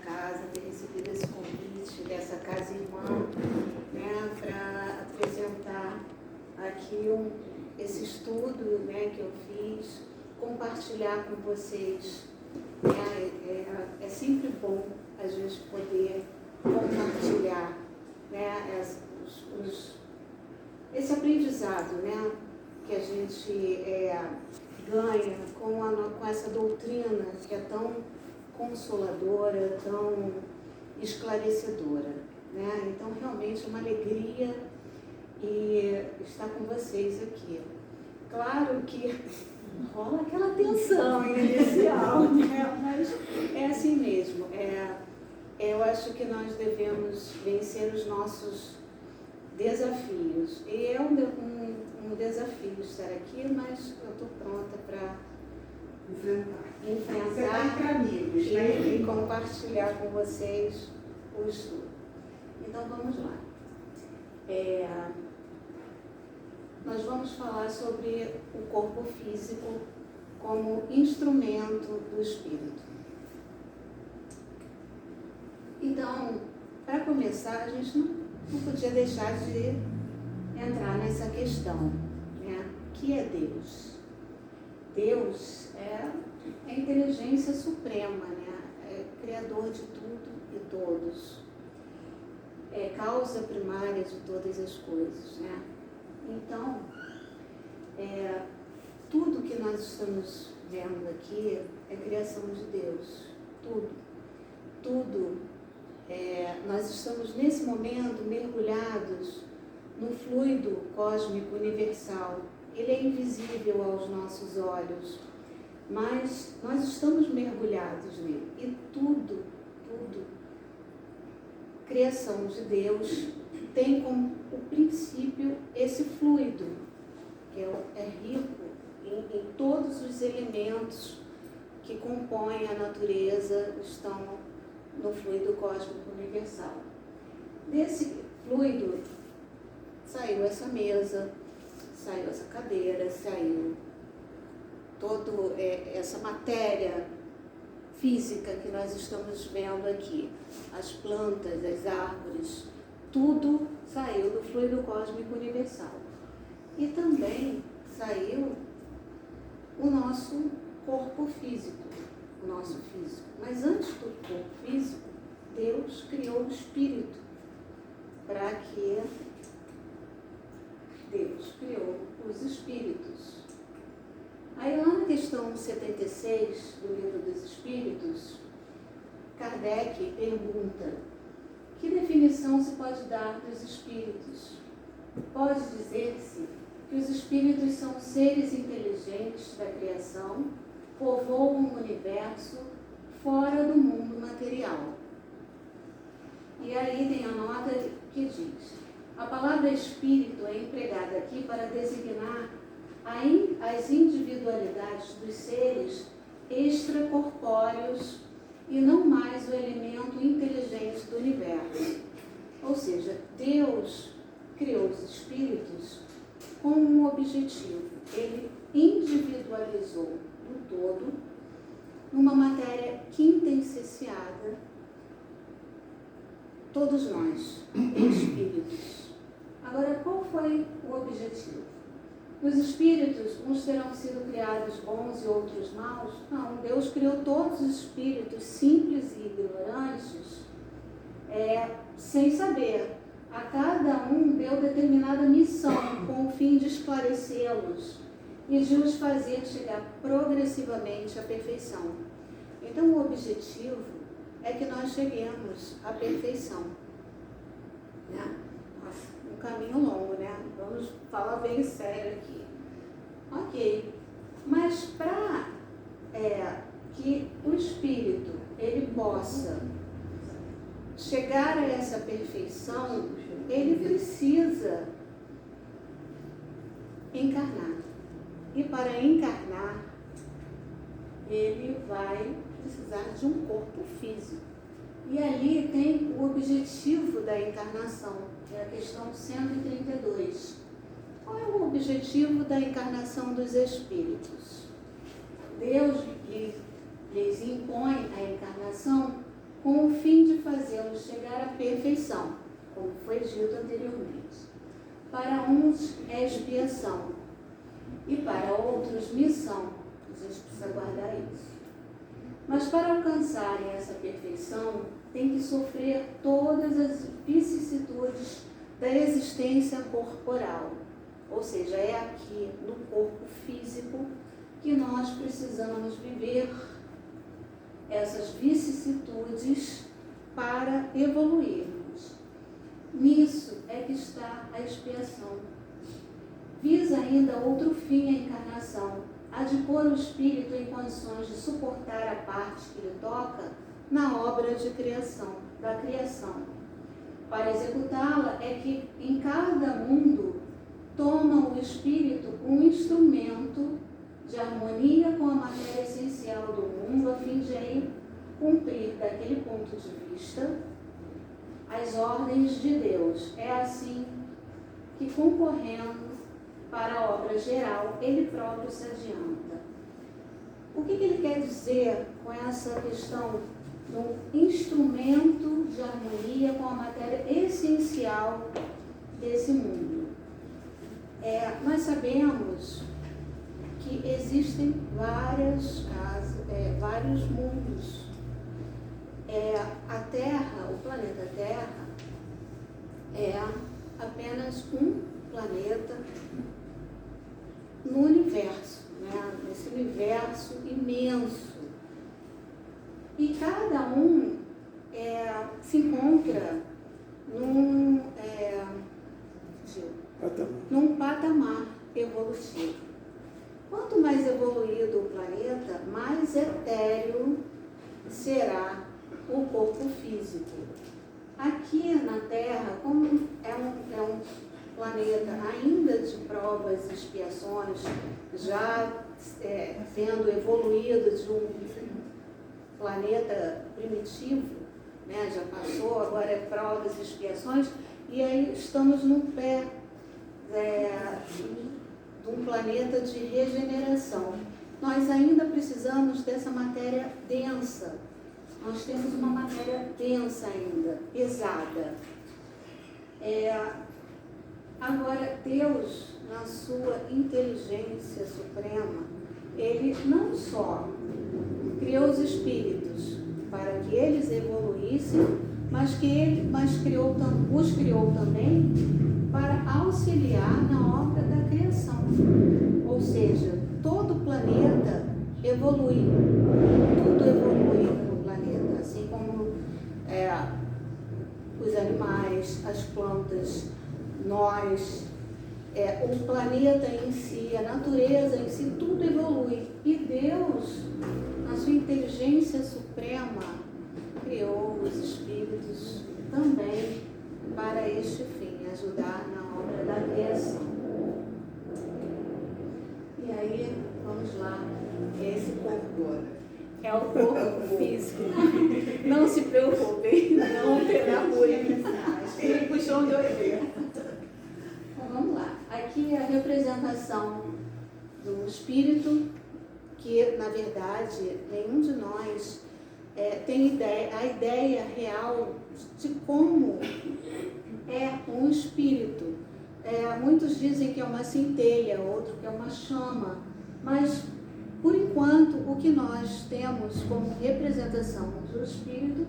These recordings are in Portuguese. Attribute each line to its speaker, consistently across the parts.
Speaker 1: casa, ter recebido esse convite dessa casa irmã, né, para apresentar aqui esse estudo, né, que eu fiz, compartilhar com vocês. É sempre bom a gente poder compartilhar, né, esse aprendizado, né, que a gente ganha com essa doutrina que é tão consoladora, tão esclarecedora, né? Então, realmente é uma alegria estar com vocês aqui. Claro que rola aquela tensão inicial, né? Mas é assim mesmo. Eu acho que nós devemos vencer os nossos desafios. E é um desafio estar aqui, mas eu estou pronta para enfrentar e compartilhar com vocês o estudo. Então vamos lá. Nós vamos falar sobre o corpo físico como instrumento do espírito. Então, para começar, a gente não podia deixar de entrar nessa questão, né? Que é Deus? Deus é a inteligência suprema, né? É criador de tudo e todos. É causa primária de todas as coisas, né? Então, tudo que nós estamos vendo aqui é criação de Deus. Tudo. Nós estamos nesse momento mergulhados no fluido cósmico universal. Ele é invisível aos nossos olhos, mas nós estamos mergulhados nele. E tudo, criação de Deus, tem como o princípio esse fluido, que é rico em todos os elementos que compõem a natureza, estão no fluido cósmico universal. Desse fluido saiu essa mesa, saiu essa cadeira, saiu toda essa matéria física que nós estamos vendo aqui, as plantas, as árvores, tudo saiu do fluido cósmico universal. E também saiu o nosso corpo físico, o nosso físico. Mas antes do corpo físico, Deus criou o espírito, para que Deus criou os espíritos. Aí lá na questão 76 do Livro dos Espíritos, Kardec pergunta: que definição se pode dar dos espíritos? Pode dizer-se que os espíritos são seres inteligentes da criação, povoam o universo fora do mundo material. E aí tem a nota que diz: a palavra espírito é empregada aqui para designar as individualidades dos seres extracorpóreos e não mais o elemento inteligente do universo. Ou seja, Deus criou os espíritos com um objetivo. Ele individualizou no todo, numa matéria quintessenciada, todos nós, espíritos. Agora, qual foi o objetivo? Os espíritos, uns terão sido criados bons e outros maus? Não, Deus criou todos os espíritos simples e ignorantes, sem saber. A cada um deu determinada missão com o fim de esclarecê-los e de os fazer chegar progressivamente à perfeição. Então, o objetivo é que nós cheguemos à perfeição, né? Um caminho longo, né? Vamos falar bem sério aqui. Ok, mas para que o espírito ele possa chegar a essa perfeição, ele precisa encarnar. E para encarnar, ele vai precisar de um corpo físico. E ali tem o objetivo da encarnação, que é a questão 132. Qual é o objetivo da encarnação dos espíritos? Deus lhes impõe a encarnação com o fim de fazê-los chegar à perfeição, como foi dito anteriormente. Para uns é expiação e para outros missão. A gente precisa guardar isso. Mas para alcançarem essa perfeição, tem que sofrer todas as vicissitudes da existência corporal. Ou seja, é aqui no corpo físico que nós precisamos viver essas vicissitudes para evoluirmos. Nisso é que está a expiação. Visa ainda outro fim a encarnação, a de pôr o espírito em condições de suportar a parte que lhe toca na obra de criação, da criação. Para executá-la é que em cada mundo toma o espírito um instrumento de harmonia com a matéria essencial do mundo, a fim de aí cumprir, daquele ponto de vista, as ordens de Deus. É assim que, concorrendo para a obra geral, ele próprio se adianta. O que ele quer dizer com essa questão do instrumento de harmonia com a matéria essencial desse mundo? Nós sabemos que existem várias casas, vários mundos. A Terra, o planeta Terra, é apenas um planeta no universo, né? Nesse universo imenso. E cada um se encontra num patamar evolutivo. Quanto mais evoluído o planeta, mais etéreo será o corpo físico. Aqui na Terra, como é um planeta ainda de provas e expiações, já sendo evoluído de um planeta primitivo, né? Já passou, agora é provas e expiações, e aí estamos no pé de um planeta de regeneração. Nós ainda precisamos dessa matéria densa. Nós temos uma matéria densa ainda, pesada. Agora, Deus, na sua inteligência suprema, Ele não só criou os espíritos para que eles evoluíssem, mas os criou também para auxiliar na obra da criação. Ou seja, todo o planeta evolui, tudo evolui no planeta, assim como os animais, as plantas, nós, o planeta em si, a natureza em si, tudo evolui. E Deus, na sua inteligência suprema, criou os espíritos também para este fim, ajudar na obra da criação. E aí, vamos lá, esse corpo é o corpo físico. Não se preocupem, não terá ruim. Ele puxou de orelha. Então vamos lá. Aqui é a representação do espírito, que na verdade nenhum de nós tem a ideia real de como é um espírito. Muitos dizem que é uma centelha, outro que é uma chama, mas por enquanto o que nós temos como representação do espírito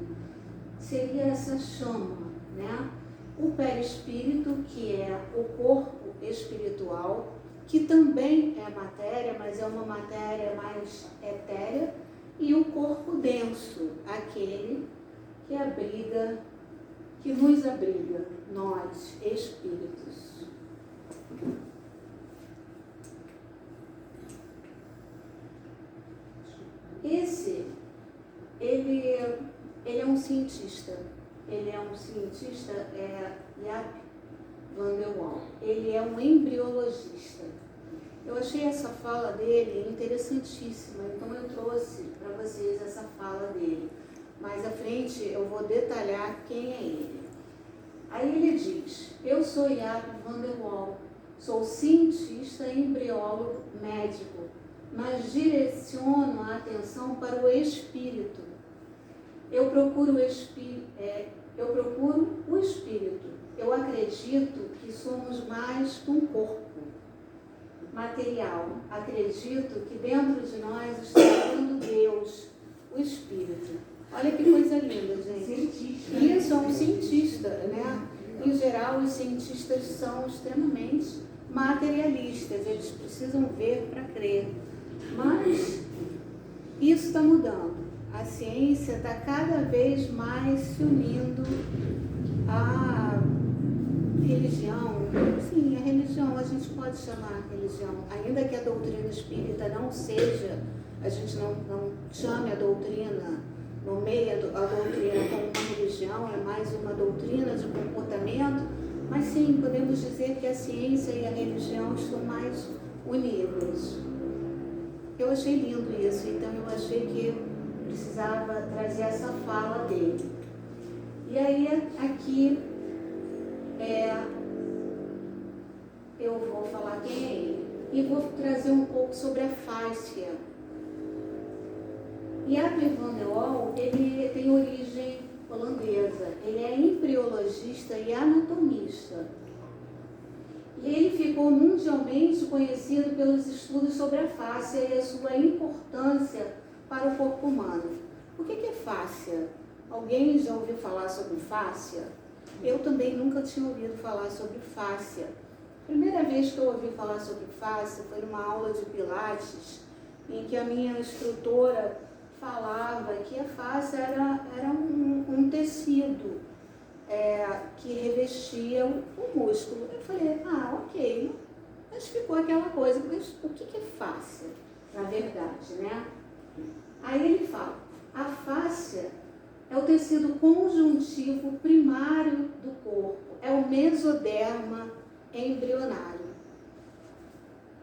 Speaker 1: seria essa chama, né? O perispírito, que é o corpo espiritual, que também é matéria, mas é uma matéria mais etérea, e o corpo denso, aquele que nos abriga, nós, espíritos. Ele é um cientista. Ele é um cientista, Jaap van der Wal. Ele é um embriologista. Eu achei essa fala dele interessantíssima, então eu trouxe para vocês essa fala dele. Mais à frente eu vou detalhar quem é ele. Aí ele diz: eu sou Jaap van der Wal, sou cientista, embriólogo, médico, mas direciono a atenção para o espírito. eu procuro o Espírito. Eu acredito que somos mais que um corpo material. Acredito que dentro de nós está vivendo Deus, o Espírito. Olha que coisa linda, gente. Isso é um cientista, né? Em geral, os cientistas são extremamente materialistas. Eles precisam ver para crer. Mas isso está mudando. A ciência está cada vez mais se unindo à religião. Sim, a religião, a gente pode chamar religião, ainda que a doutrina espírita não seja, a gente não chame a doutrina, nomeie a doutrina como uma religião, é mais uma doutrina de comportamento, mas sim, podemos dizer que a ciência e a religião estão mais unidas. Eu achei lindo isso, então eu achei que precisava trazer essa fala dele. E aí aqui eu vou falar quem é ele e vou trazer um pouco sobre a fáscia. Jaap van der Wal, ele tem origem holandesa, ele é embriologista e anatomista. E ele ficou mundialmente conhecido pelos estudos sobre a fáscia e a sua importância para o corpo humano. O que é fáscia? Alguém já ouviu falar sobre fáscia? Eu também nunca tinha ouvido falar sobre fáscia. A primeira vez que eu ouvi falar sobre fáscia foi numa aula de pilates, em que a minha instrutora falava que a fáscia era um tecido que revestia o músculo. Eu falei, ok, mas ficou aquela coisa, mas o que é fáscia, na verdade, né? Aí ele fala, a fáscia é o tecido conjuntivo primário do corpo, é o mesoderma embrionário.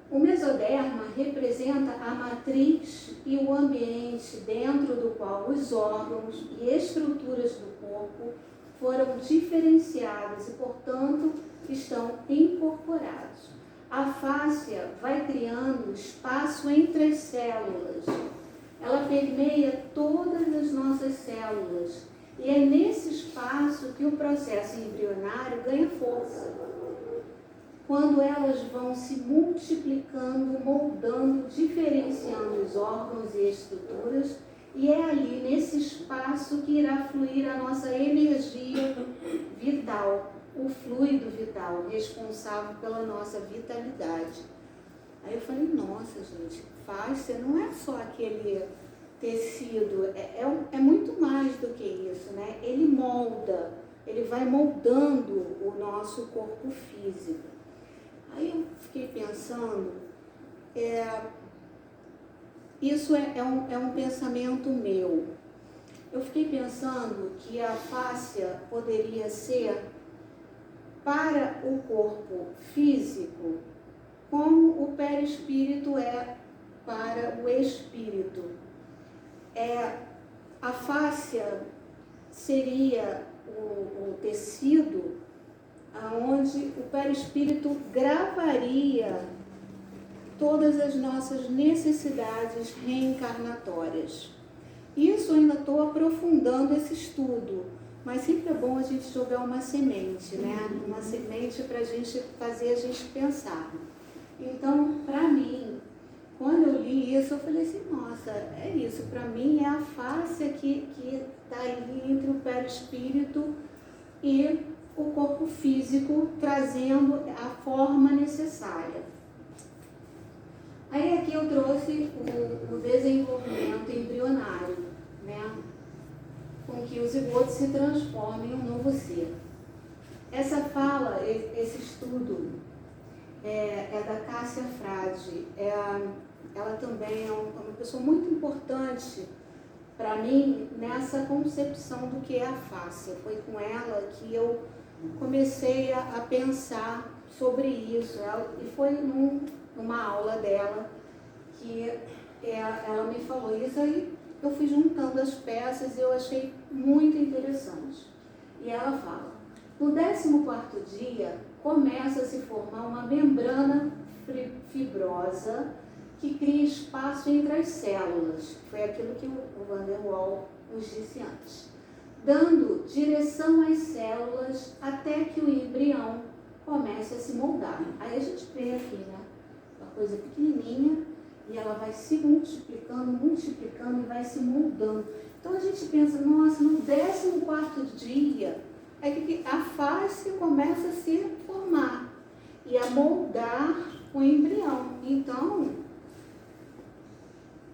Speaker 1: O mesoderma representa a matriz e o ambiente dentro do qual os órgãos e estruturas do corpo foram diferenciados e, portanto, estão incorporados. A fáscia vai criando espaço entre as células. Ela permeia todas as nossas células. E é nesse espaço que o processo embrionário ganha força. Quando elas vão se multiplicando, moldando, diferenciando os órgãos e estruturas, e é ali, nesse espaço, que irá fluir a nossa energia vital, o fluido vital, responsável pela nossa vitalidade. Aí eu falei, nossa, gente, fáscia não é só aquele tecido, é muito mais do que isso, né? Ele molda, ele vai moldando o nosso corpo físico. Aí eu fiquei pensando, isso é um pensamento meu. Eu fiquei pensando que a fáscia poderia ser para o corpo físico, como o perispírito é para o espírito. A fáscia seria o tecido onde o perispírito gravaria todas as nossas necessidades reencarnatórias. Isso eu ainda estou aprofundando esse estudo, mas sempre é bom a gente jogar uma semente, né? Uma semente para a gente fazer a gente pensar. Então, para mim, quando eu li isso, eu falei assim, nossa, é isso, para mim é a fáscia que está ali entre o perispírito e o corpo físico, trazendo a forma necessária. Aí aqui eu trouxe o desenvolvimento embrionário, né? Com que o zigoto se transforme em um novo ser. Essa fala, esse estudo, é da Cássia Frade. Ela também é uma pessoa muito importante para mim nessa concepção do que é a fáscia. Foi com ela que eu comecei a pensar sobre isso. E foi numa aula dela que ela me falou isso, aí eu fui juntando as peças e eu achei muito interessante. E ela fala, no 14º dia começa a se formar uma membrana fibrosa que cria espaço entre as células. Foi aquilo que o Van der Wal nos disse antes, dando direção às células até que o embrião comece a se moldar. Aí a gente vê aqui, né? Uma coisa pequenininha e ela vai se multiplicando e vai se moldando. Então a gente pensa, nossa, no 14º dia é que a face começa a se formar e a moldar o embrião. Então,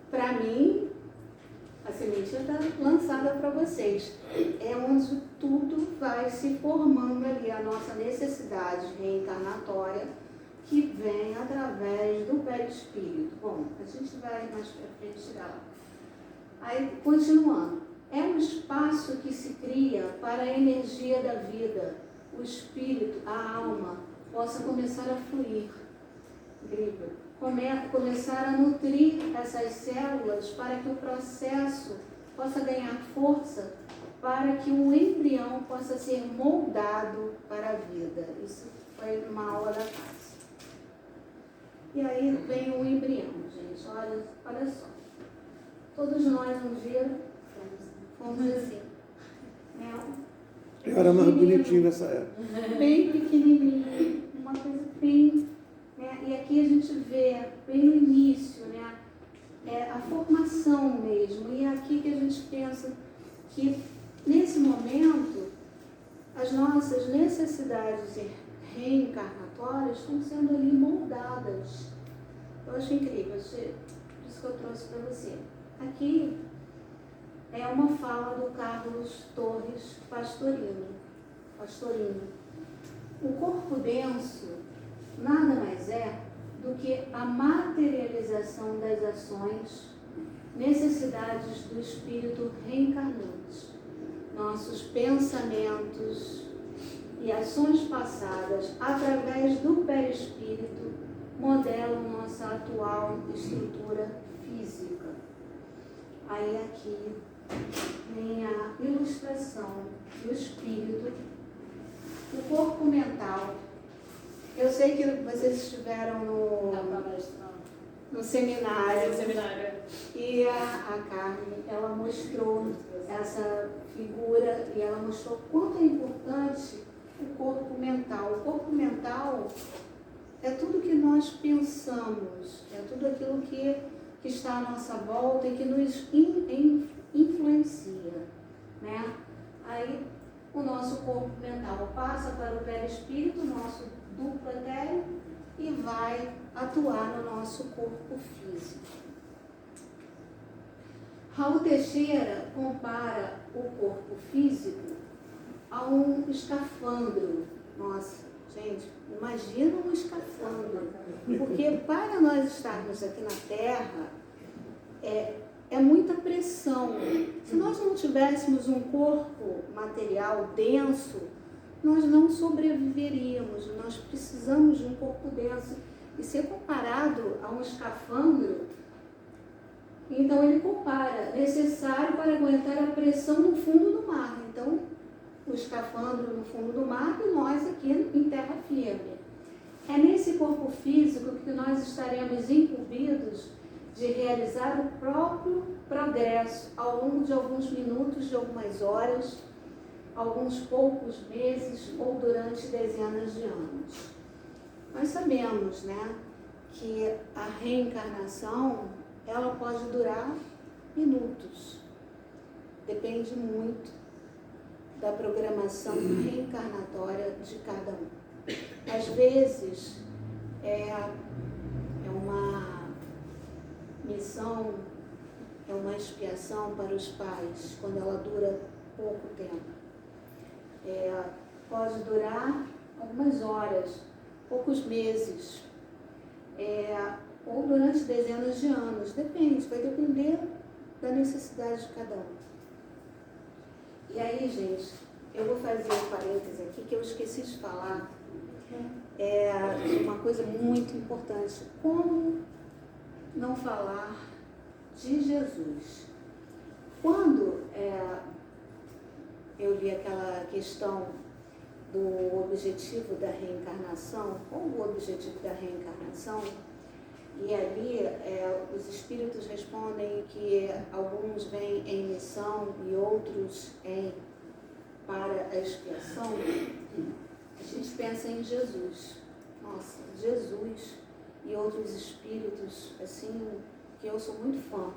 Speaker 1: para mim, a semente está lançada para vocês. É onde tudo vai se formando ali, a nossa necessidade reencarnatória que vem através do perispírito. Bom, a gente vai mais para frente chegar lá. Aí, continuando. É um espaço que se cria para a energia da vida, o espírito, a alma, possa começar a fluir. Incrível. Começar a nutrir essas células para que o processo possa ganhar força, para que o embrião possa ser moldado para a vida. Isso foi uma aula da classe. E aí vem o embrião, gente. Olha só. Todos nós um dia fomos assim.
Speaker 2: Eu era mais bonitinho nessa época.
Speaker 1: Bem pequenininho, uma coisa bem... E aqui a gente vê, bem no início, né? A formação mesmo. E é aqui que a gente pensa que, nesse momento, as nossas necessidades reencarnatórias estão sendo ali moldadas. Eu acho incrível, por isso que eu trouxe para você. Aqui é uma fala do Carlos Torres Pastorino. O corpo denso nada mais é do que a materialização das ações, necessidades do espírito reencarnante. Nossos pensamentos e ações passadas através do perispírito modelam nossa atual estrutura física. Aí aqui vem a ilustração do espírito, o corpo mental. Eu sei que vocês estiveram no seminário. E a Carmen, ela mostrou essa figura e ela mostrou quanto é importante o corpo mental. O corpo mental é tudo que nós pensamos, é tudo aquilo que está à nossa volta e que nos influencia, né? Aí o nosso corpo mental passa para o perispírito, nosso duplo etéreo, e vai atuar no nosso corpo físico. Raul Teixeira compara o corpo físico a um escafandro. Nossa, gente, imagina um escafandro. Porque para nós estarmos aqui na Terra, é muita pressão. Se nós não tivéssemos um corpo material denso, nós não sobreviveríamos. Nós precisamos de um corpo denso. E ser comparado a um escafandro, então ele compara, necessário para aguentar a pressão no fundo do mar. Então, o escafandro no fundo do mar e nós aqui em terra firme. É nesse corpo físico que nós estaremos incumbidos de realizar o próprio progresso ao longo de alguns minutos, de algumas horas, alguns poucos meses ou durante dezenas de anos. Nós sabemos, né, que a reencarnação, ela pode durar minutos. Depende muito da programação reencarnatória de cada um. Às vezes, é uma missão, é uma expiação para os pais, quando ela dura pouco tempo. Pode durar algumas horas, poucos meses, ou durante dezenas de anos, depende, vai depender da necessidade de cada um. E aí, gente, eu vou fazer um parêntese aqui que eu esqueci de falar, uma coisa muito importante. Como não falar de Jesus? Quando eu li aquela questão do objetivo da reencarnação, qual o objetivo da reencarnação? E ali os espíritos respondem que alguns vêm em missão e outros para a expiação. A gente pensa em Jesus. Nossa, Jesus e outros espíritos, assim, que eu sou muito fã,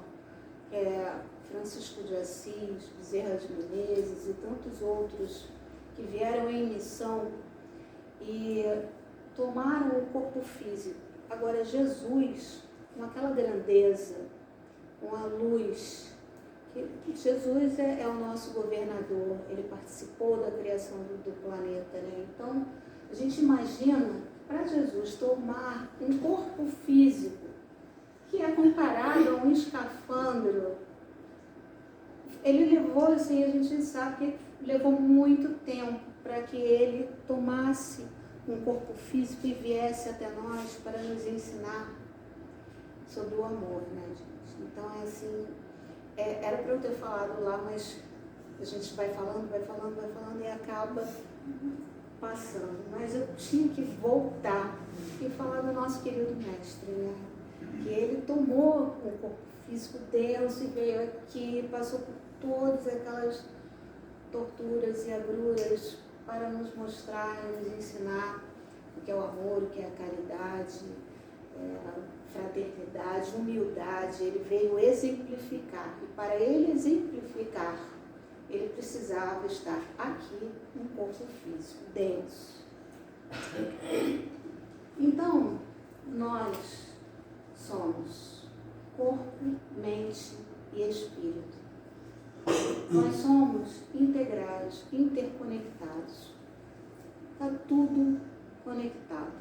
Speaker 1: que é Francisco de Assis, Bezerra de Menezes e tantos outros que vieram em missão e tomaram o corpo físico. Agora, Jesus, com aquela grandeza, com a luz, que Jesus é o nosso governador, ele participou da criação do planeta, né? Então, a gente imagina, para Jesus tomar um corpo físico, que é comparado a um escafandro, ele levou, assim, a gente sabe que levou muito tempo para que ele tomasse um corpo físico e viesse até nós para nos ensinar sobre o amor, né, gente? Então, é assim, era para eu ter falado lá, mas a gente vai falando e acaba passando. Mas eu tinha que voltar e falar do nosso querido mestre, né? Que ele tomou o corpo físico denso e veio aqui, passou por todas aquelas torturas e agruras para nos mostrar e nos ensinar o que é o amor, o que é a caridade, a fraternidade, humildade. Ele veio exemplificar. E para ele exemplificar, ele precisava estar aqui num corpo físico, denso. Então, nós somos corpo, mente e espírito. Nós somos integrais, interconectados. Está tudo conectado.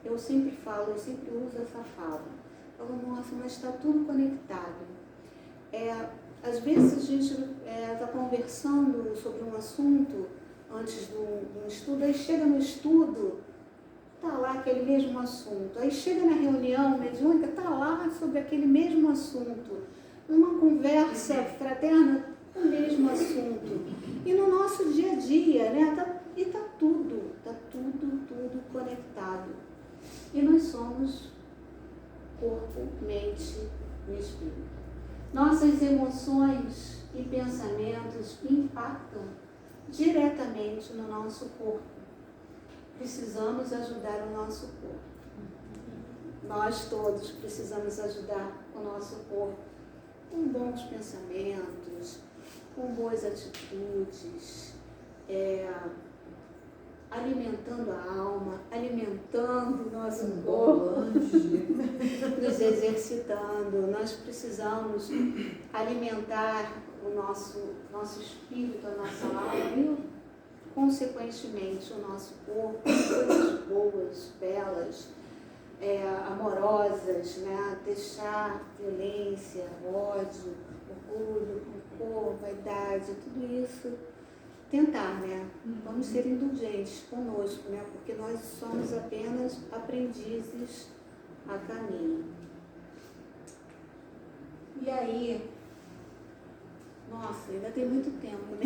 Speaker 1: Eu sempre falo, eu sempre uso essa fala. Eu falo, nossa, mas está tudo conectado. Às vezes a gente está conversando sobre um assunto antes de um estudo, aí chega no estudo, está lá aquele mesmo assunto. Aí chega na reunião mediúnica, está lá sobre aquele mesmo assunto. Numa conversa fraterna, o mesmo assunto. E no nosso dia a dia, né? Está tudo conectado. E nós somos corpo, mente e espírito. Nossas emoções e pensamentos impactam diretamente no nosso corpo. Precisamos ajudar o nosso corpo. Nós todos precisamos ajudar o nosso corpo com bons pensamentos, com boas atitudes, alimentando a alma, alimentando o nosso corpo, nos exercitando. Nós precisamos alimentar o nosso espírito, a nossa alma e, consequentemente, o nosso corpo com coisas boas, belas, amorosas, né? Deixar violência, ódio, orgulho, rancor, vaidade, tudo isso. Tentar, né? Vamos ser indulgentes conosco, né? Porque nós somos apenas aprendizes a caminho. E aí, nossa, ainda tem muito tempo, né?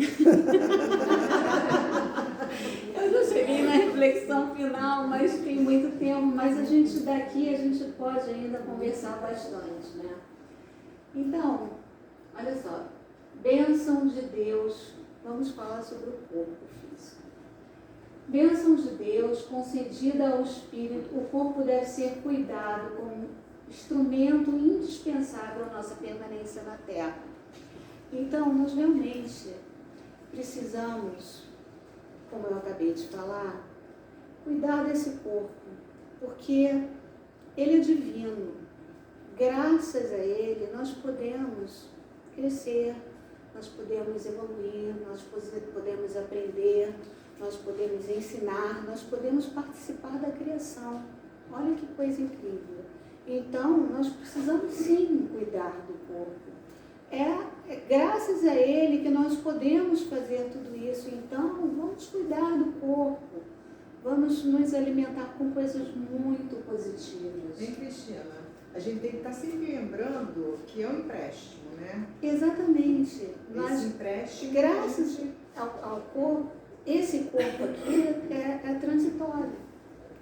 Speaker 1: Eu já cheguei na reflexão final, mas tem muito tempo, mas a gente pode ainda conversar bastante, né? Então, olha só, bênção de Deus. Vamos falar sobre o corpo físico. Bênção de Deus concedida ao espírito, o corpo deve ser cuidado como instrumento indispensável à nossa permanência na Terra. Então, nós realmente precisamos, como eu acabei de falar, cuidar desse corpo, porque ele é divino. Graças a ele, nós podemos crescer, nós podemos evoluir, nós podemos aprender, nós podemos ensinar, nós podemos participar da criação. Olha que coisa incrível. Então, nós precisamos sim cuidar do corpo. É graças a ele que nós podemos fazer tudo isso. Então, vamos cuidar do corpo. Vamos nos alimentar com coisas muito positivas.
Speaker 3: Hein, Cristina? A gente tem que estar sempre lembrando que é um empréstimo, né?
Speaker 1: Exatamente.
Speaker 3: Esse empréstimo...
Speaker 1: Graças ao corpo, esse corpo aqui é transitório.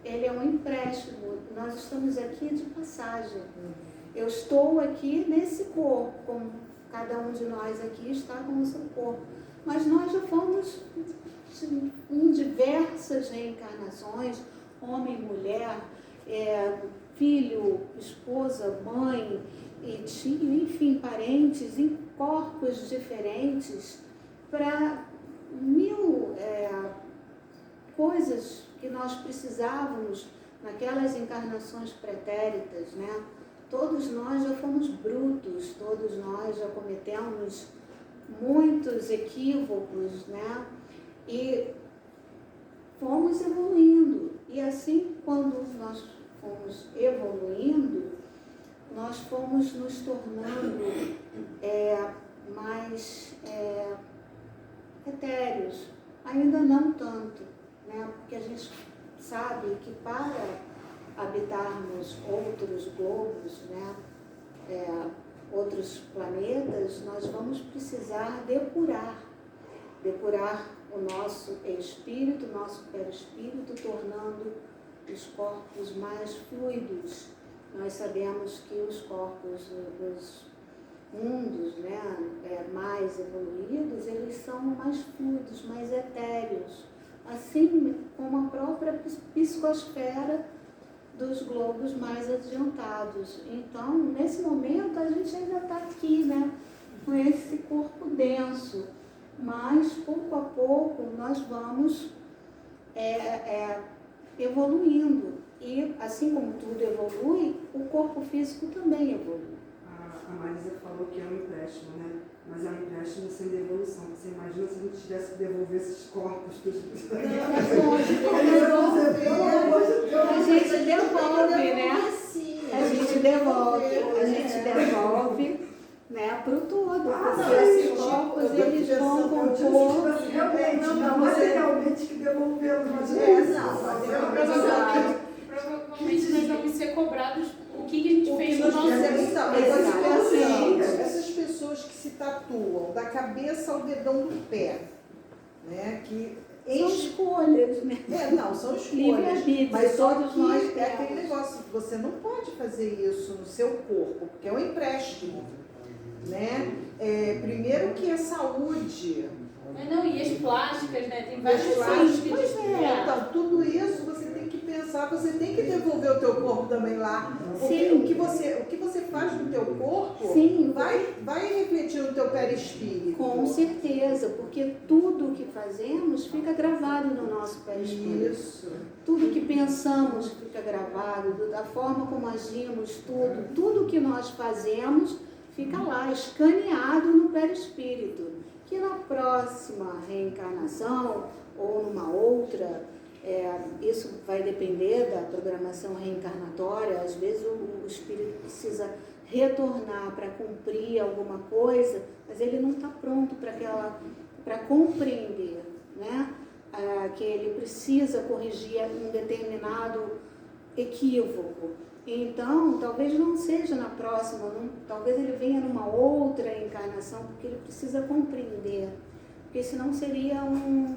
Speaker 1: ele é um empréstimo. Nós estamos aqui de passagem. Eu estou aqui nesse corpo, como cada um de nós aqui está com o seu corpo. Mas nós já fomos em diversas reencarnações, homem e mulher, filho, esposa, mãe, e tio, enfim, parentes, em corpos diferentes, para mil coisas que nós precisávamos naquelas encarnações pretéritas, né? Todos nós já fomos brutos, todos nós já cometemos muitos equívocos, né? E fomos evoluindo. E assim, quando nós fomos evoluindo, nós fomos nos tornando mais etéreos. Ainda não tanto, né? Porque a gente sabe que para habitarmos outros globos, né? Outros planetas, nós vamos precisar depurar o nosso espírito, o nosso perispírito, tornando os corpos mais fluidos. Nós sabemos que os corpos dos mundos, né, mais evoluídos, eles são mais fluidos, mais etéreos, assim como a própria psicosfera dos globos mais adiantados. Então, nesse momento, a gente ainda está aqui, né, com esse corpo denso, mas pouco a pouco nós vamos evoluindo. E assim como tudo evolui, o corpo físico também evolui.
Speaker 4: A Marisa falou que é um empréstimo, né? Mas é um empréstimo sem devolução. Você imagina se a gente tivesse que devolver esses corpos que a gente
Speaker 1: devolve, né? A gente devolve, né, para o todo. Porque esses corpos, eles vão compor.
Speaker 4: Não, materialmente que devolvemos.
Speaker 5: Provavelmente nós vamos ser cobrados o que a gente fez no nosso
Speaker 3: essas pessoas que se tatuam da cabeça ao dedão do pé, né? Que
Speaker 1: são escolhas, né?
Speaker 3: São escolhas.
Speaker 1: Livre-arbítrio,
Speaker 3: mas
Speaker 1: todos nós
Speaker 3: é aquele negócio, você não pode fazer isso no seu corpo, porque é um empréstimo, né? Primeiro que é saúde.
Speaker 5: E as plásticas, né? Tem várias
Speaker 3: plásticas.
Speaker 5: plásticas.
Speaker 3: Então, tudo isso você tem que pensar, você tem que devolver o teu corpo também lá. Porque o que você faz no teu corpo vai refletir no teu perispírito.
Speaker 1: Com certeza, porque tudo que fazemos fica gravado no nosso perispírito.
Speaker 3: Isso.
Speaker 1: Tudo que pensamos fica gravado, da forma como agimos, tudo que nós fazemos fica lá, escaneado no perispírito. Que na próxima reencarnação ou numa outra, isso vai depender da programação reencarnatória. Às vezes o espírito precisa retornar para cumprir alguma coisa, mas ele não está pronto para compreender, né? Que ele precisa corrigir um determinado equívoco. Então, talvez não seja na próxima, talvez ele venha numa outra encarnação, porque ele precisa compreender, porque senão seria um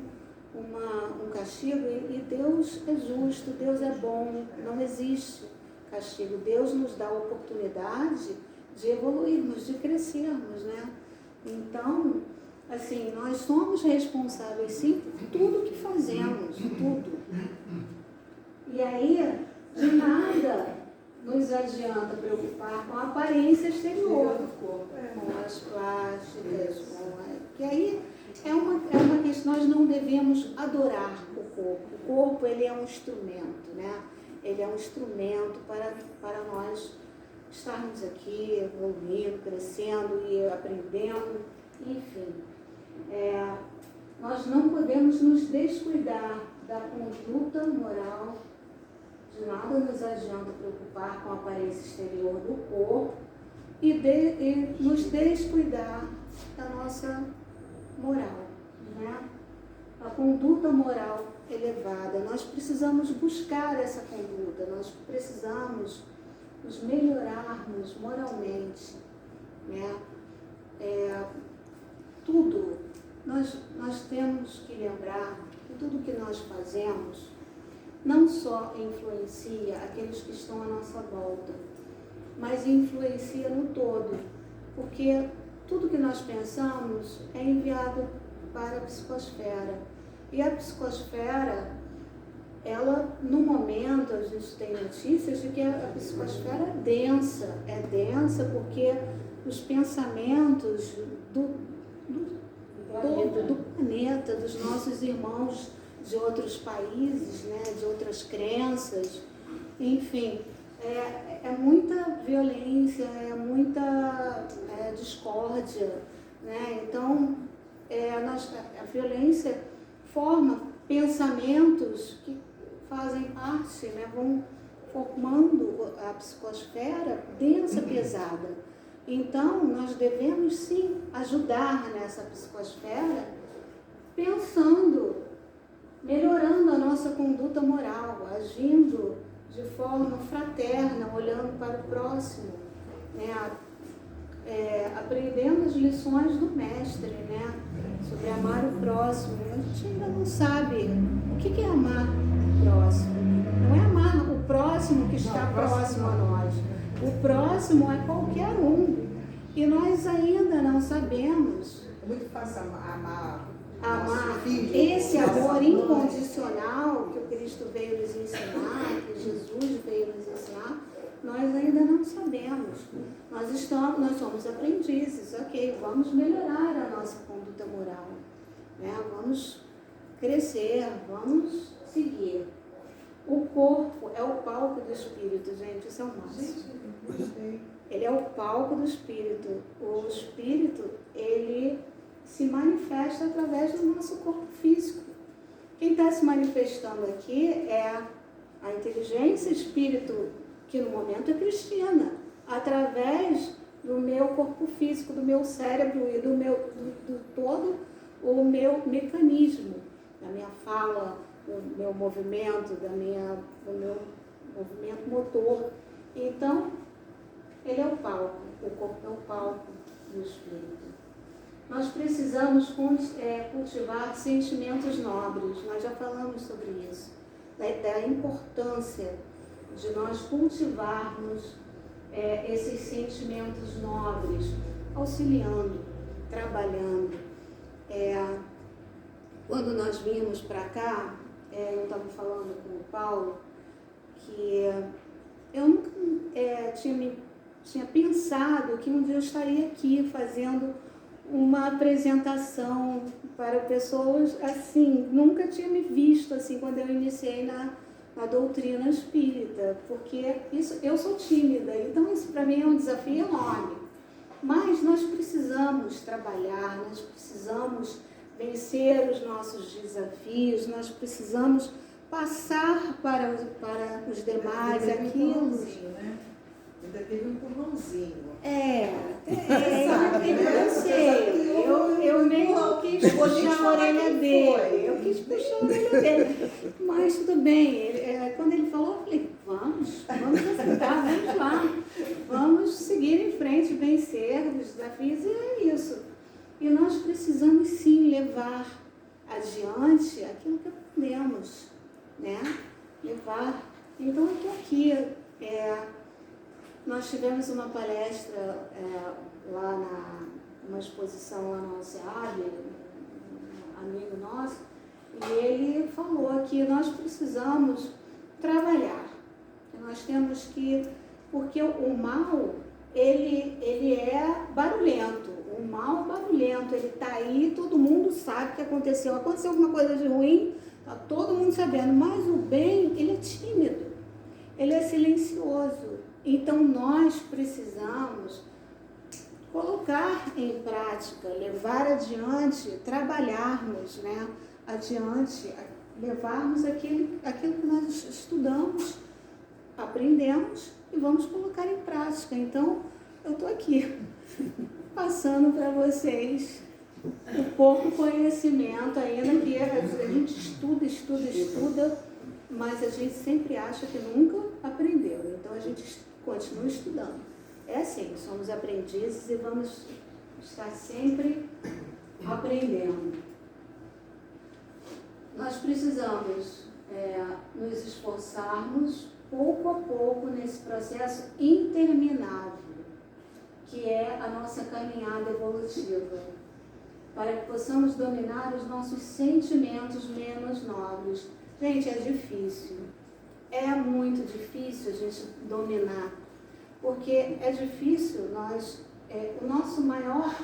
Speaker 1: castigo, e Deus é justo, Deus é bom, não existe castigo. Deus nos dá a oportunidade de evoluirmos, de crescermos, né? Então, assim, nós somos responsáveis sim por tudo que fazemos, tudo. E aí, de nada nos adianta preocupar com a aparência exterior, com as plásticas, que aí é uma questão. Nós não devemos adorar o corpo. O corpo, ele é um instrumento, né? Ele é um instrumento para nós estarmos aqui, evoluindo, crescendo e aprendendo, enfim. Nós não podemos nos descuidar da conduta moral. De nada nos adianta preocupar com a aparência exterior do corpo e nos descuidar da nossa moral, né? A conduta moral elevada. Nós precisamos buscar essa conduta, nós precisamos nos melhorarmos moralmente, né? Tudo, nós temos que lembrar que tudo que nós fazemos não só influencia aqueles que estão à nossa volta, mas influencia no todo, porque tudo que nós pensamos é enviado para a psicosfera. E a psicosfera, ela, no momento, a gente tem notícias de que a psicosfera é densa porque os pensamentos do planeta, dos nossos irmãos de outros países, né, de outras crenças, enfim, é muita violência, é muita discórdia, né? Então, a violência forma pensamentos que fazem parte, né, vão formando a psicosfera densa, pesada. Então, nós devemos sim ajudar nessa psicosfera pensando, melhorando a nossa conduta moral, agindo de forma fraterna, olhando para o próximo, né? Aprendendo as lições do mestre, né? Sobre amar o próximo. A gente ainda não sabe o que é amar o próximo. Não é amar o próximo que está próximo a nós. O próximo é qualquer um. E nós ainda não sabemos.
Speaker 3: É muito fácil amar
Speaker 1: Esse amor incondicional que o Cristo veio nos ensinar, que Jesus veio nos ensinar, nós ainda não sabemos. Nós somos aprendizes, ok, vamos melhorar a nossa conduta moral, né? Vamos crescer, vamos seguir. O corpo é o palco do Espírito, gente, isso é o máximo. Ele é o palco do Espírito. O Espírito, ele se manifesta através do nosso corpo físico. Quem está se manifestando aqui é a inteligência espírito, que no momento é Cristina, através do meu corpo físico, do meu cérebro e do todo o meu mecanismo, da minha fala, do meu movimento, do meu movimento motor. Então, ele é o palco, o corpo é o palco do Espírito. Nós precisamos cultivar sentimentos nobres, nós já falamos sobre isso, da importância de nós cultivarmos esses sentimentos nobres, auxiliando, trabalhando. Quando nós vimos para cá, eu estava falando com o Paulo, que eu nunca tinha pensado que um dia eu estaria aqui fazendo uma apresentação para pessoas assim, nunca tinha me visto assim quando eu iniciei na doutrina espírita, porque eu sou tímida, então isso para mim é um desafio enorme. Mas nós precisamos trabalhar, nós precisamos vencer os nossos desafios, nós precisamos passar para os demais aquilo.
Speaker 3: Né? Ainda teve um empurrãozinho.
Speaker 1: Eu sei. Eu meio quis puxar a orelha dele. Mas tudo bem. Quando ele falou, eu falei, vamos aceitar, vamos lá. Vamos seguir em frente, vencer os desafios, e é isso. E nós precisamos sim levar adiante aquilo que aprendemos, né? Levar. Então eu estou aqui. Nós tivemos uma palestra lá numa exposição lá no OCEAB, um amigo nosso, e ele falou que nós precisamos trabalhar. Nós temos que, porque o mal, ele é barulhento. O mal é barulhento, ele está aí, todo mundo sabe o que aconteceu. Aconteceu alguma coisa de ruim, está todo mundo sabendo, mas o bem, ele é tímido, ele é silencioso. Então nós precisamos colocar em prática, levar adiante, trabalharmos, né, adiante, levarmos aquilo que nós estudamos, aprendemos e vamos colocar em prática. Então, eu estou aqui passando para vocês o pouco conhecimento ainda, que a gente estuda, mas a gente sempre acha que nunca aprendeu. Então, a gente continua estudando. É assim, somos aprendizes e vamos estar sempre aprendendo. Nós precisamos nos esforçarmos pouco a pouco nesse processo interminável, que é a nossa caminhada evolutiva, para que possamos dominar os nossos sentimentos menos nobres. Gente, é difícil, é muito difícil a gente dominar, porque é difícil, o nosso maior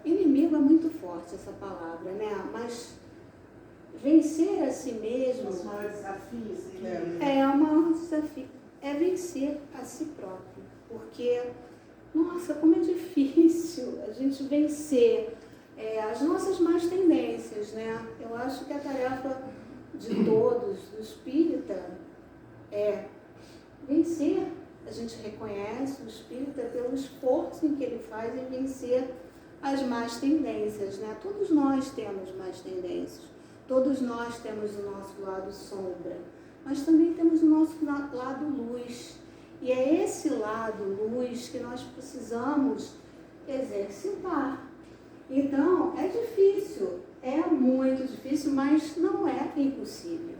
Speaker 1: inimigo é muito forte essa palavra, né? Mas vencer a si mesmo
Speaker 3: Os maiores desafios,
Speaker 1: é o maior desafio, é vencer a si próprio, porque, nossa, como é difícil a gente vencer as nossas más tendências, né? Eu acho que a tarefa de todos, do espírita, é vencer. A gente reconhece o espírita pelo esforço em que ele faz em vencer as más tendências, né? Todos nós temos más tendências, todos nós temos o nosso lado sombra, mas também temos o nosso lado luz. E é esse lado luz que nós precisamos exercitar. Então, é difícil, é muito difícil, mas não é impossível.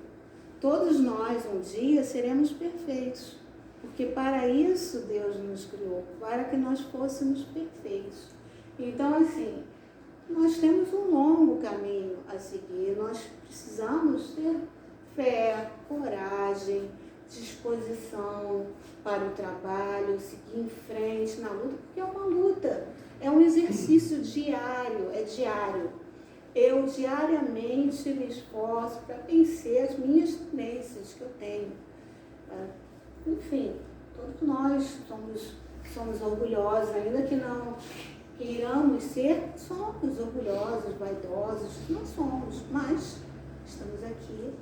Speaker 1: Todos nós um dia seremos perfeitos, porque para isso Deus nos criou, para que nós fôssemos perfeitos. Então, assim, nós temos um longo caminho a seguir, nós precisamos ter fé, coragem, disposição para o trabalho, seguir em frente na luta, porque é uma luta, é um exercício diário, é diário. Eu diariamente me esforço para vencer as minhas tendências que eu tenho. Enfim, todos nós somos orgulhosos, ainda que não queiramos ser, somos orgulhosos, vaidosos, não somos, mas estamos aqui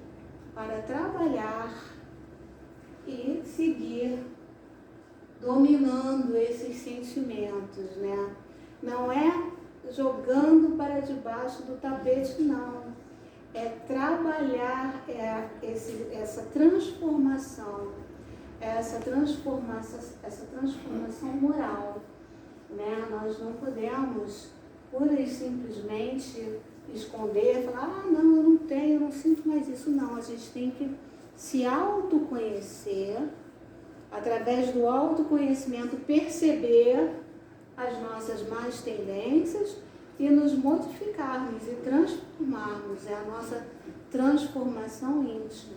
Speaker 1: para trabalhar e seguir dominando esses sentimentos, né? Não é jogando para debaixo do tapete, não. É trabalhar essa transformação moral, né? Nós não podemos pura e simplesmente esconder, falar, não, eu não tenho, eu não sinto mais isso. Não, a gente tem que se autoconhecer, através do autoconhecimento perceber as nossas más tendências e nos modificarmos e transformarmos, é a nossa transformação íntima.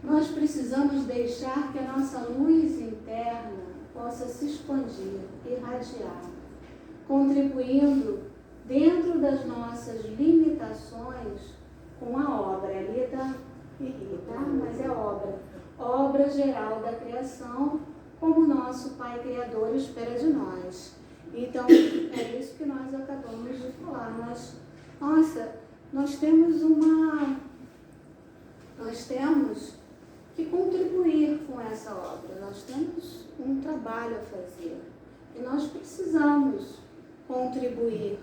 Speaker 1: Nós precisamos deixar que a nossa luz interna possa se expandir, irradiar, contribuindo dentro das nossas limitações com a obra. Ali está, mas é obra geral da criação, como o nosso Pai Criador espera de nós. Então, é isso que nós acabamos de falar. Nós temos que contribuir com essa obra. Nós temos um trabalho a fazer. E nós precisamos contribuir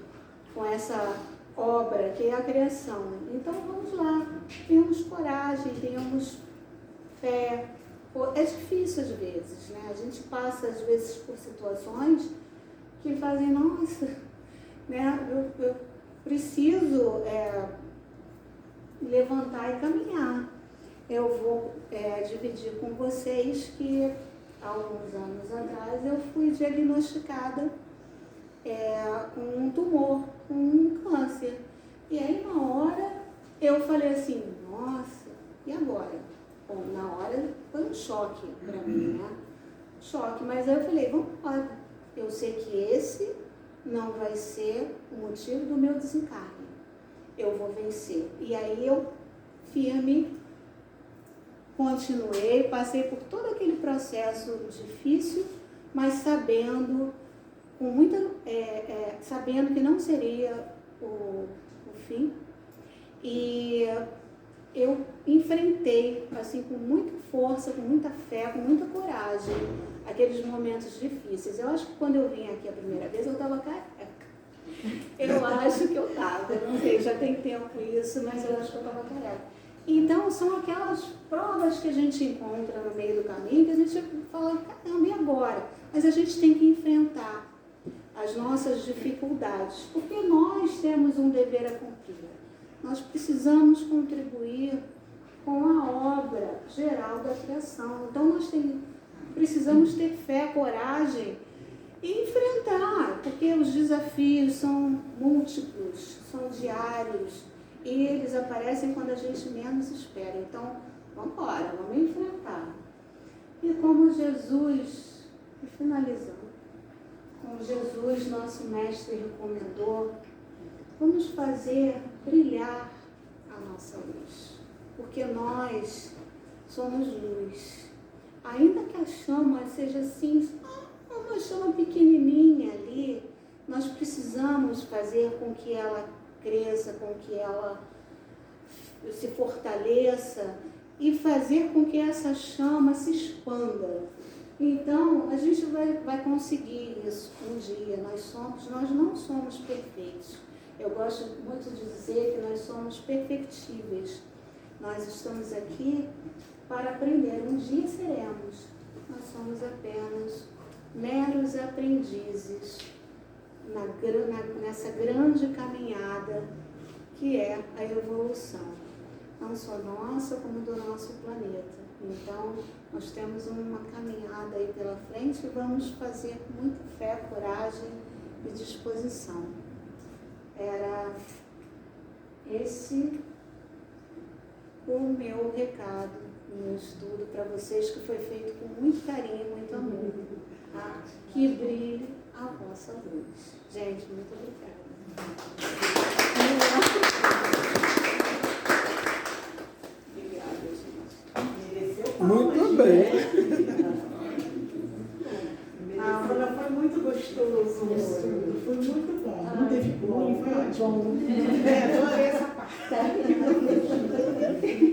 Speaker 1: com essa obra que é a criação. Então, vamos lá. Tenhamos coragem, tenhamos fé. É difícil às vezes, né? A gente passa às vezes por situações que fazem, nossa, né? Eu preciso levantar e caminhar. Eu vou dividir com vocês que há alguns anos atrás eu fui diagnosticada com um tumor, com um câncer. E aí na hora eu falei assim, nossa, e agora? Bom, na hora foi um choque para mim, né? Choque, mas aí eu falei, vamos embora. Eu sei que esse não vai ser o motivo do meu desencarne. Eu vou vencer. E aí eu, firme, continuei, passei por todo aquele processo difícil, mas sabendo, sabendo que não seria o fim. E eu enfrentei, assim, com muita força, com muita fé, com muita coragem, aqueles momentos difíceis. Eu acho que quando eu vim aqui a primeira vez, eu estava careca. Eu acho que eu estava, não sei, já tem tempo isso, mas eu acho que eu estava careca. Então, são aquelas provas que a gente encontra no meio do caminho, que a gente fala, caramba, e agora? Mas a gente tem que enfrentar as nossas dificuldades, porque nós temos um dever a cumprir. nós precisamos contribuir com a obra geral da criação. Então, nós precisamos ter fé, coragem e enfrentar, porque os desafios são múltiplos, são diários, e eles aparecem quando a gente menos espera. Então, vamos embora, vamos enfrentar. E como Jesus, e finalizando, como Jesus, nosso mestre, recomendou, vamos fazer brilhar a nossa luz, porque nós somos luz. Ainda que a chama seja assim, uma chama pequenininha ali, nós precisamos fazer com que ela cresça, com que ela se fortaleça e fazer com que essa chama se expanda. Então, a gente vai conseguir isso um dia. Nós não somos perfeitos. Eu gosto muito de dizer que nós somos perfectíveis. Nós estamos aqui para aprender. Um dia seremos. Nós somos apenas meros aprendizes nessa grande caminhada que é a evolução, não só nossa, como do nosso planeta. Então, nós temos uma caminhada aí pela frente e vamos fazer com muita fé, coragem e disposição. Era esse o meu recado, o meu estudo para vocês, que foi feito com muito carinho, muito amor. Tá? Que brilhe a vossa luz. Gente, muito obrigada.
Speaker 2: Muito bem.
Speaker 3: Ana, foi muito gostoso. Foi muito bom. Não teve bullying, foi ótimo. Adorei essa parte.